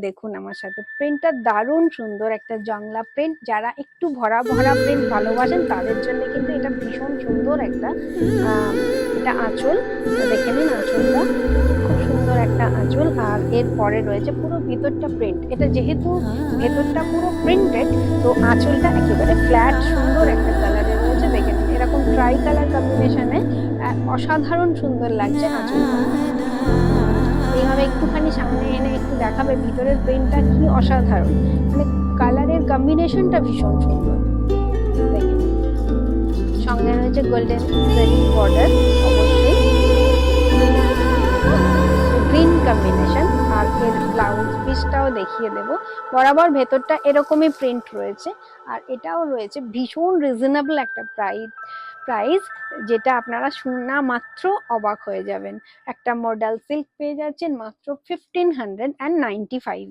দেখুন আমার সাথে প্রিন্টটা দারুণ সুন্দর, একটা জংলা প্রিন্ট। যারা একটু ভরা ভরা প্রিন্ট ভালোবাসেন তাদের জন্য কিন্তু এটা ভীষণ সুন্দর একটা এটা আঁচল। দেখে নিন আঁচলটা, খুব সুন্দর একটা আঁচল। আর এরপরে রয়েছে পুরো ভিতরটা প্রিন্ট। এটা যেহেতু ভেতরটা পুরো প্রিন্টেড, তো আঁচলটা একেবারে ফ্ল্যাট সুন্দর একটা কালারে রয়েছে। দেখে নিন এরকম ট্রাই কালার কম্বিনেশনে অসাধারণ সুন্দর লাগছে আঁচলটা। এইভাবে একটুখানি সামনে এনে একটু দেখাবে ভিতরের প্রিন্টটা কি অসাধারণ, মানে কালারের কম্বিনেশনটা ভীষণ সুন্দর। দেখুন সঙ্গে রয়েছে গোল্ডেন জারি বর্ডার, অবশ্যই গ্রিন কম্বিনেশন। আর এর ব্লাউজ পিসটাও দেখিয়ে দেব। বরাবর ভেতরটা এরকমই প্রিন্ট রয়েছে। আর এটাও রয়েছে ভীষণ রিজনেবল একটা প্রাইস, যেটা আপনারা শোনা মাত্র অবাক হয়ে যাবেন। একটা মডেল সিল্ক পেয়ে যাচ্ছেন মাত্র 1595